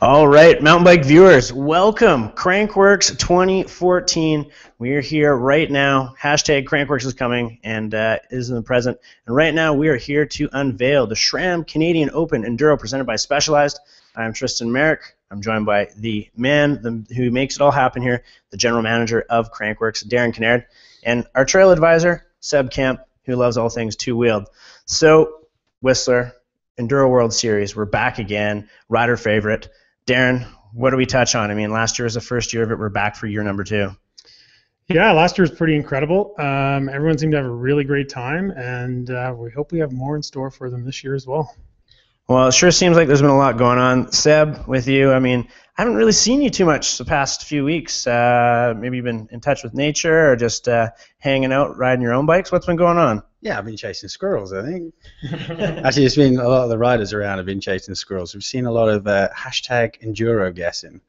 All right, mountain bike viewers, welcome. Crankworx 2014. We are here right now. Hashtag Crankworx is coming and is in the present. And right now we are here to unveil the SRAM Canadian Open Enduro presented by Specialized. I'm Tristan Merrick. I'm joined by the man who makes it all happen here, the general manager of Crankworx, Darren, Kinnaird, and our trail advisor, Kemp, who loves all things two-wheeled. So, Whistler, Enduro World Series, we're back again, rider favorite. Darren, what do we touch on? I mean, last year was the first year of it. We're back for year number 2. Yeah, last year was pretty incredible. Everyone seemed to have a really great time, and we hope we have more in store for them this year as well. Well, it sure seems like there's been a lot going on. Seb, with you, I mean, I haven't really seen you too much the past few weeks. Maybe you've been in touch with nature or just hanging out, riding your own bikes. What's been going on? Yeah, I've been chasing squirrels, I think. Actually, it's been a lot of the riders around have been chasing squirrels. We've seen a lot of hashtag Enduro guessing.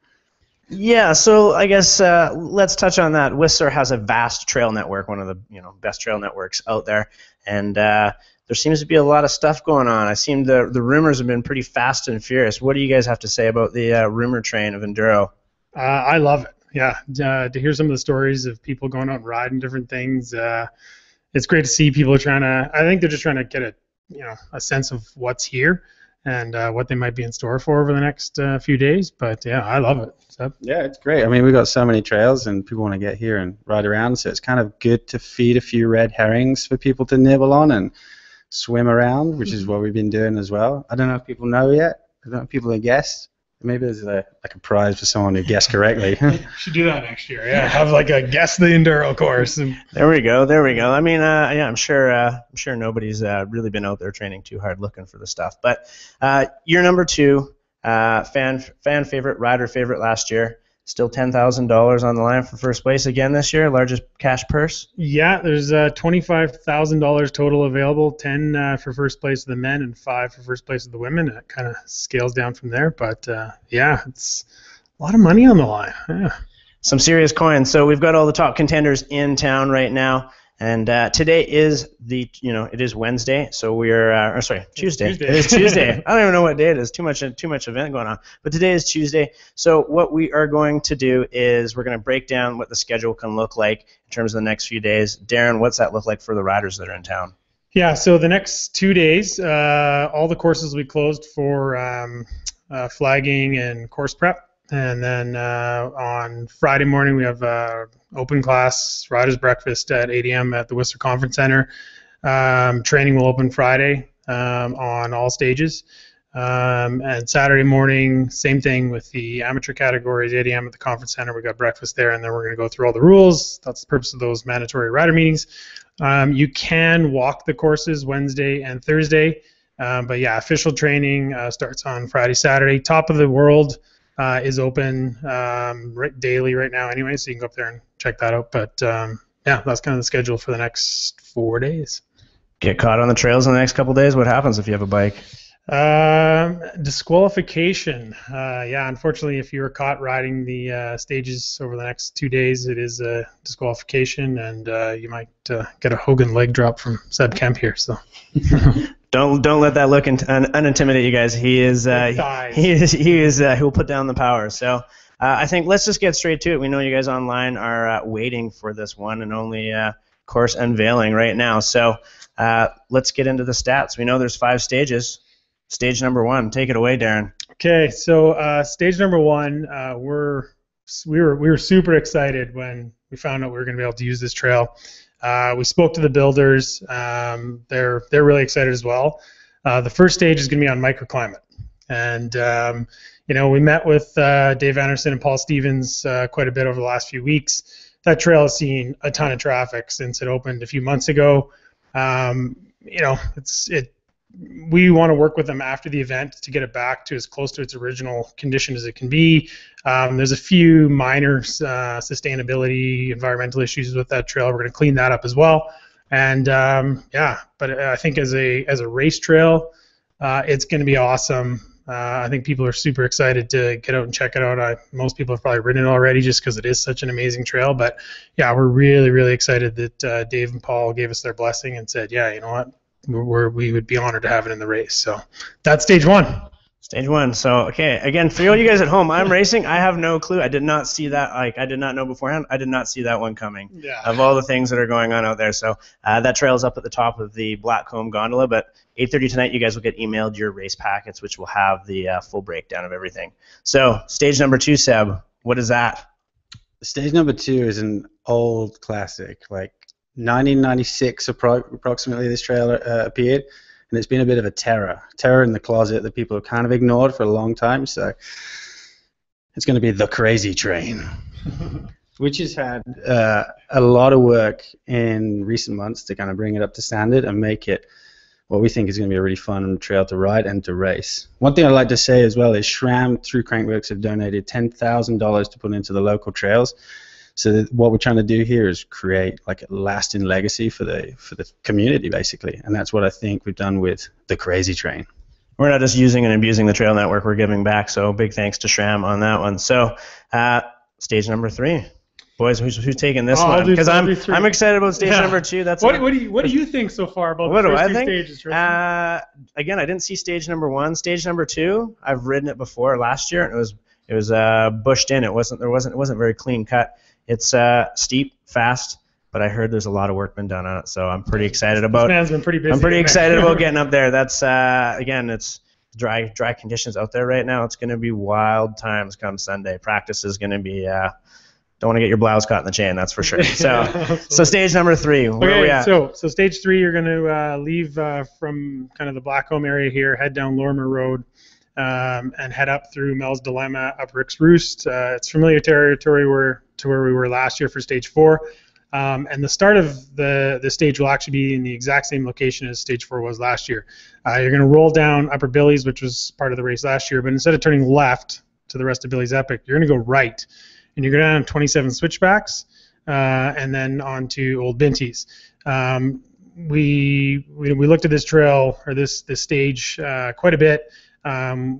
Yeah, so I guess let's touch on that. Whistler has a vast trail network, one of the best trail networks out there, and there seems to be a lot of stuff going on. I seem the rumors have been pretty fast and furious. What do you guys have to say about the rumor train of Enduro? I love it. Yeah, to hear some of the stories of people going out and riding different things. It's great to see people trying to. I think they're just trying to get a sense of what's here and what they might be in store for over the next few days. But yeah, I love it. So, yeah, it's great. I mean, we've got so many trails and people want to get here and ride around, so it's kind of good to feed a few red herrings for people to nibble on and swim around, which is what we've been doing as well. I don't know if people know yet. I don't know if people have guessed. Maybe there's like a prize for someone who guessed correctly. Should do that next year. Yeah, have like a guess the Enduro course. There we go. There we go. I mean, yeah, I'm sure nobody's really been out there training too hard looking for the stuff. But year number 2, fan favorite, rider favorite last year. Still $10,000 on the line for first place again this year, largest cash purse. Yeah, there's $25,000 total available, 10 for first place of the men and 5 for first place of the women. It kind of scales down from there, but yeah, it's a lot of money on the line. Yeah. Some serious coins. So we've got all the top contenders in town right now. And today is it is Wednesday, so we're Tuesday. It is Tuesday. I don't even know what day it is. Too much event going on. But today is Tuesday. So what we are going to do is we're going to break down what the schedule can look like in terms of the next few days. Darren, what's that look like for the riders that are in town? Yeah. So the next 2 days, all the courses will be closed for flagging and course prep. And then on Friday morning, we have open class riders breakfast at 8 a.m. at the Whistler Conference Center. Training will open Friday on all stages. And Saturday morning, same thing with the amateur categories, 8 a.m. at the Conference Center. We got breakfast there, and then we're going to go through all the rules. That's the purpose of those mandatory rider meetings. You can walk the courses Wednesday and Thursday. But yeah, official training starts on Friday, Saturday. Top of the World is open daily right now anyway, so you can go up there and check that out. But yeah, that's kind of the schedule for the next 4 days. Get caught on the trails in the next couple days? What happens if you have a bike? Disqualification. Yeah, unfortunately, if you were caught riding the stages over the next 2 days, it is a disqualification, and you might get a Hogan leg drop from Kemp here. So. Don't let that look unintimidate you guys. He will put down the power. So I think let's just get straight to it. We know you guys online are waiting for this one and only course unveiling right now. So let's get into the stats. We know there's 5 stages. Stage number 1, take it away, Darren. Okay, so stage number 1, we were super excited when we found out we were going to be able to use this trail. We spoke to the builders. They're really excited as well. The first stage is going to be on Microclimate, and we met with Dave Anderson and Paul Stevens quite a bit over the last few weeks. That trail has seen a ton of traffic since it opened a few months ago. We want to work with them after the event to get it back to as close to its original condition as it can be. There's a few minor sustainability, environmental issues with that trail. We're going to clean that up as well. And yeah, but I think as a race trail, it's going to be awesome. I think people are super excited to get out and check it out. Most people have probably ridden it already just because it is such an amazing trail. But yeah, we're really, really excited that Dave and Paul gave us their blessing and said, yeah, you know what? We would be honored to have it in the race. So that's stage 1. Stage one. So, okay, again, for all you guys at home, I'm racing. I have no clue. I did not see that. Like, I did not know beforehand. I did not see that one coming. Yeah. Of all the things that are going on out there. So that trail is up at the top of the Blackcomb Gondola. But 8:30 tonight, you guys will get emailed your race packets, which will have the full breakdown of everything. So, stage number 2, Seb. What is that? Stage number 2 is an old classic, like 1996 approximately. This trail appeared. And it's been a bit of a terror in the closet that people have kind of ignored for a long time. So it's going to be the Crazy Train, which has had a lot of work in recent months to kind of bring it up to standard and make it what we think is going to be a really fun trail to ride and to race. One thing I'd like to say as well is SRAM through Crankworx have donated $10,000 to put into the local trails. So what we're trying to do here is create like a lasting legacy for the community, basically, and that's what I think we've done with the Crazy Train. We're not just using and abusing the trail network; we're giving back. So big thanks to SRAM on that one. So stage number 3, boys, who's taking this one? Because I'm excited about stage number 2. That's what do you think so far about the first 2 stages? Again, I didn't see stage number 1. Stage number 2, I've ridden it before last year, and it was bushed in. It wasn't very clean cut. It's steep, fast, but I heard there's a lot of work been done on it, so I'm pretty excited about. This man's been pretty busy. I'm pretty excited about getting up there. That's again, it's dry conditions out there right now. It's going to be wild times come Sunday. Practice is going to be. Don't want to get your blouse caught in the chain, that's for sure. So stage number 3. Where are we at? So stage 3, you're going to leave from kind of the Blackcomb area here, head down Lorimer Road. And head up through Mel's Dilemma, up Rick's Roost. It's familiar territory to where we were last year for stage 4. And the start of the stage will actually be in the exact same location as stage 4 was last year. You're going to roll down Upper Billy's, which was part of the race last year, but instead of turning left to the rest of Billy's Epic, you're going to go right. And you're going to go down 27 switchbacks and then on to Old Binties. We looked at this trail, or this stage, quite a bit.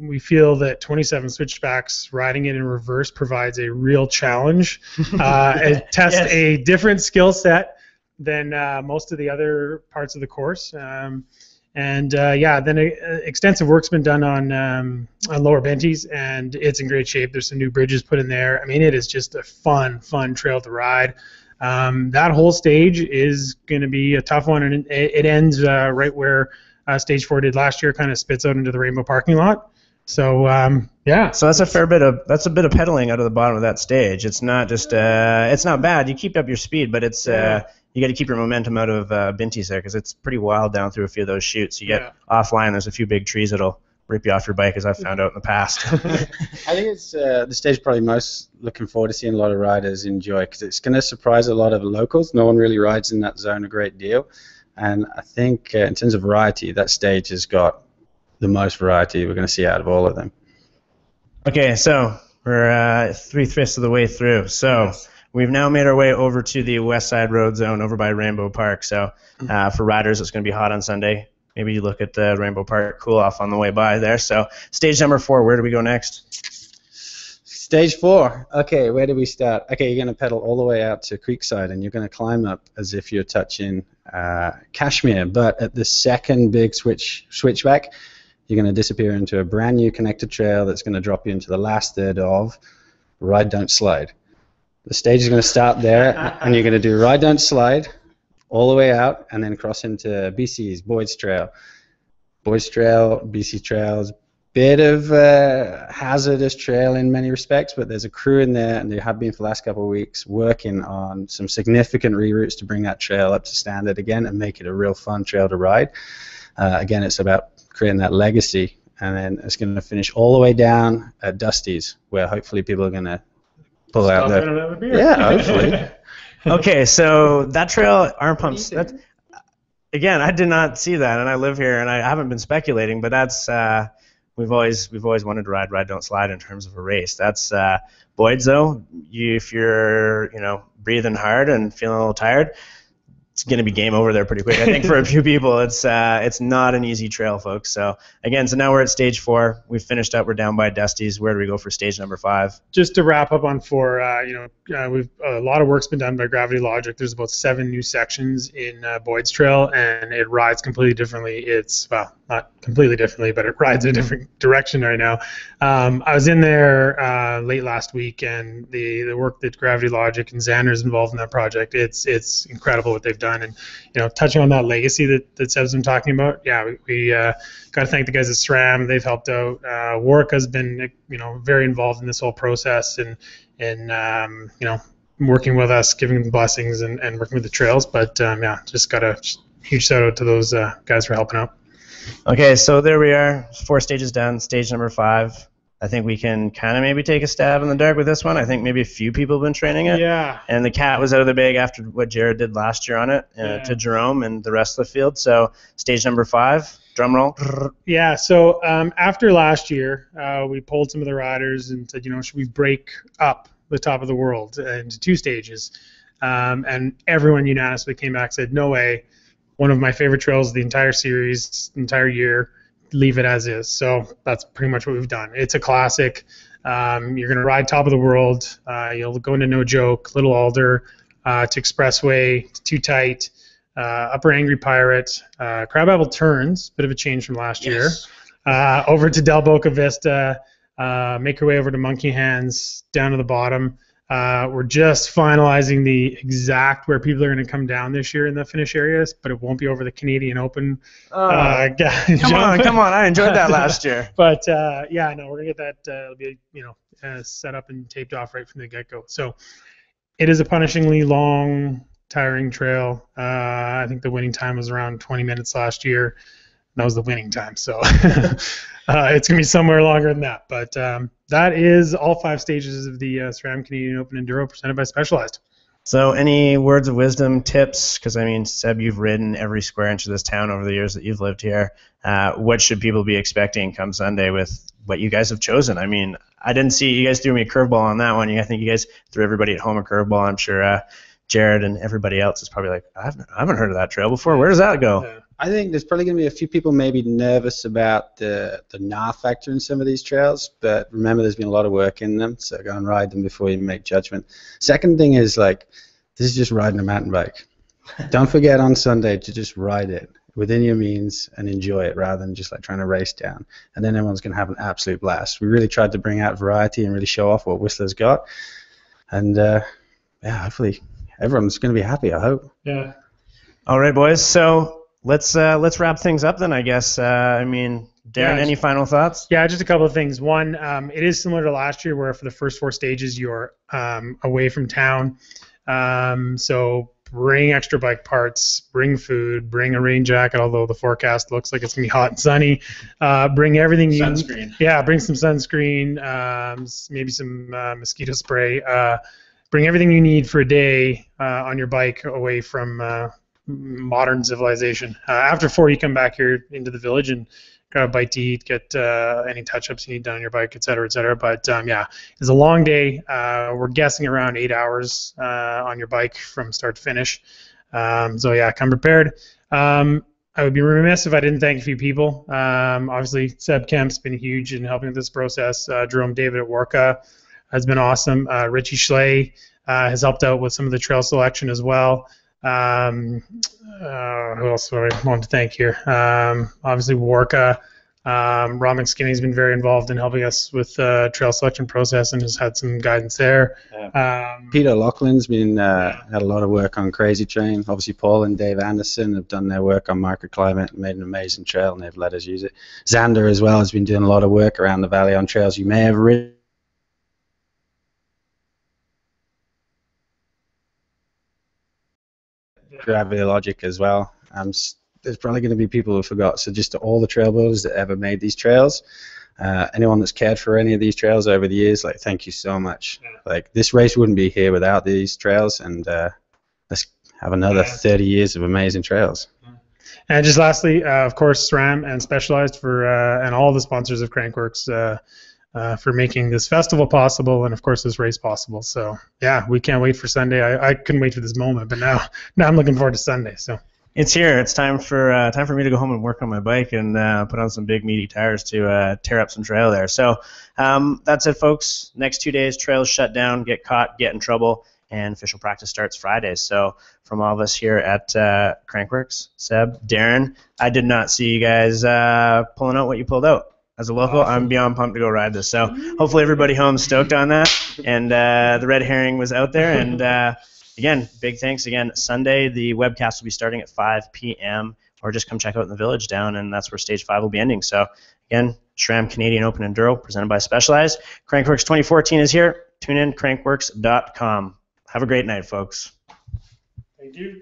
We feel that 27 switchbacks, riding it in reverse, provides a real challenge. It tests a different skill set than most of the other parts of the course. Then extensive work's been done on Lower Benties, and it's in great shape. There's some new bridges put in there. I mean, it is just a fun trail to ride. That whole stage is going to be a tough one, and it ends right where stage 4 did last year, kind of spits out into the Rainbow parking lot. So So that's a bit of pedaling out of the bottom of that stage. It's not just it's not bad. You keep up your speed, but it's you got to keep your momentum out of Binties there, because it's pretty wild down through a few of those chutes. You get offline. There's a few big trees that'll rip you off your bike, as I've found out in the past. I think it's the stage probably most looking forward to seeing a lot of riders enjoy, because it's going to surprise a lot of locals. No one really rides in that zone a great deal. And I think in terms of variety, that stage has got the most variety we're going to see out of all of them. Okay, so we're 3/5 of the way through. So we've now made our way over to the West Side Road Zone over by Rainbow Park. So for riders, it's going to be hot on Sunday. Maybe you look at the Rainbow Park, cool off on the way by there. So stage number 4, where do we go next? Stage 4. Okay, where do we start? Okay, you're going to pedal all the way out to Creekside, and you're going to climb up as if you're touching Cashmere. But at the second big switchback, you're going to disappear into a brand new connected trail that's going to drop you into the last third of Ride Don't Slide. The stage is going to start there, and you're going to do Ride Don't Slide all the way out, and then cross into BC's Boyd's Trail. Boyd's Trail, BC Trails, bit of hazardous trail in many respects, but there's a crew in there, and they have been for the last couple of weeks, working on some significant reroutes to bring that trail up to standard again and make it a real fun trail to ride. Again, it's about creating that legacy, and then it's going to finish all the way down at Dusty's, where hopefully people are going to pull out their beer. Yeah, hopefully. Okay, so that trail, arm pumps. Again, I did not see that, and I live here, and I haven't been speculating, but that's we've always wanted to ride Don't Slide in terms of a race. That's Boyd's though. If you're breathing hard and feeling a little tired, it's going to be game over there pretty quick. I think for a few people, it's not an easy trail, folks. So again, so now we're at stage 4. We've finished up. We're down by Dusty's. Where do we go for stage number 5? Just to wrap up on 4, we've a lot of work's been done by Gravity Logic. There's about 7 new sections in Boyd's Trail, and it rides completely differently. It's, well, not completely differently, but it rides a different direction right now. I was in there late last week, and the work that Gravity Logic and Xander's involved in that project, it's incredible what they've done. And touching on that legacy that Seb's been talking about, we got to thank the guys at SRAM. They've helped out. Warwick has been very involved in this whole process and working with us, giving them blessings and working with the trails. But just got a huge shout out to those guys for helping out. Okay, so there we are. 4 stages done. Stage number 5. I think we can kind of maybe take a stab in the dark with this one. I think maybe a few people have been training it. Yeah. And the cat was out of the bag after what Jared did last year on it to Jerome and the rest of the field. So stage number 5, drum roll. Yeah, so after last year, we polled some of the riders and said, should we break up the top of the world into 2 stages? And everyone unanimously came back and said, no way. One of my favorite trails of the entire series, the entire year. Leave it as is. So that's pretty much what we've done. It's a classic. You're going to ride top of the world. You'll go into No Joke, Little Alder, to Expressway, to Too Tight, Upper Angry Pirate, Crabapple Turns, bit of a change from last year, over to Del Boca Vista, make your way over to Monkey Hands, down to the bottom. We're just finalizing the exact where people are going to come down this year in the finish areas, but it won't be over the Canadian Open. Come on! I enjoyed that last year. But we're gonna get that. It'll be set up and taped off right from the get-go. So it is a punishingly long, tiring trail. I think the winning time was around 20 minutes last year. That was the winning time. So it's gonna be somewhere longer than that. But that is all 5 stages of the SRAM Canadian Open Enduro presented by Specialized. So any words of wisdom, tips? Because, I mean, Seb, you've ridden every square inch of this town over the years that you've lived here. What should people be expecting come Sunday with what you guys have chosen? I mean, I didn't see you guys threw me a curveball on that one. I think you guys threw everybody at home a curveball. I'm sure Jared and everybody else is probably like, I haven't heard of that trail before. Where does that go? I think there's probably going to be a few people maybe nervous about the gnar factor in some of these trails, but remember there's been a lot of work in them, so go and ride them before you make judgment. Second thing is, this is just riding a mountain bike. Don't forget on Sunday to just ride it within your means and enjoy it rather than just trying to race down. And then everyone's going to have an absolute blast. We really tried to bring out variety and really show off what Whistler's got. And hopefully everyone's going to be happy, I hope. Yeah. All right, boys. So let's wrap things up then, I guess. Darren, any final thoughts? Yeah, just a couple of things. One, it is similar to last year where for the first 4 stages you're away from town. So bring extra bike parts, bring food, bring a rain jacket, although the forecast looks like it's going to be hot and sunny. Bring everything you need. Yeah, bring some sunscreen, maybe some mosquito spray. Bring everything you need for a day on your bike away from modern civilization. After 4, you come back here into the village and grab a bite to eat, get any touch-ups you need done on your bike, et cetera, et cetera. But it's a long day. We're guessing around 8 hours on your bike from start to finish. Come prepared. I would be remiss if I didn't thank a few people. Obviously, Seb Kemp's been huge in helping with this process. Jerome David at Warka has been awesome. Richie Schley has helped out with some of the trail selection as well. Who else do I want to thank here? Obviously Warka. Rob McSkinney's been very involved in helping us with the trail selection process and has had some guidance there. Peter Loughlin's been had a lot of work on Crazy Train. Obviously Paul and Dave Anderson have done their work on Microclimate and made an amazing trail, and they've let us use it. Xander as well has been doing a lot of work around the valley on trails you may have ridden. Gravity Logic as well. There's probably going to be people who forgot. So just to all the trail builders that ever made these trails, anyone that's cared for any of these trails over the years, thank you so much. This race wouldn't be here without these trails, and let's have another 30 years of amazing trails. And just lastly, of course, SRAM and Specialized and all the sponsors of Crankworx for making this festival possible and, of course, this race possible. So, yeah, we can't wait for Sunday. I couldn't wait for this moment, but now I'm looking forward to Sunday. So. It's here. It's time for me to go home and work on my bike and put on some big meaty tires to tear up some trail there. So that's it, folks. Next 2 days, trails shut down, get caught, get in trouble, and official practice starts Fridays. So from all of us here at Crankworx, Seb, Darren, I did not see you guys pulling out what you pulled out. As a local, awesome. I'm beyond pumped to go ride this. So hopefully everybody home's stoked on that. And the red herring was out there. And again, big thanks. Again, Sunday, the webcast will be starting at 5 p.m. or just come check out in the village down, and that's where Stage 5 will be ending. So again, SRAM Canadian Open Enduro presented by Specialized. Crankworx 2014 is here. Tune in, crankworx.com. Have a great night, folks. Thank you.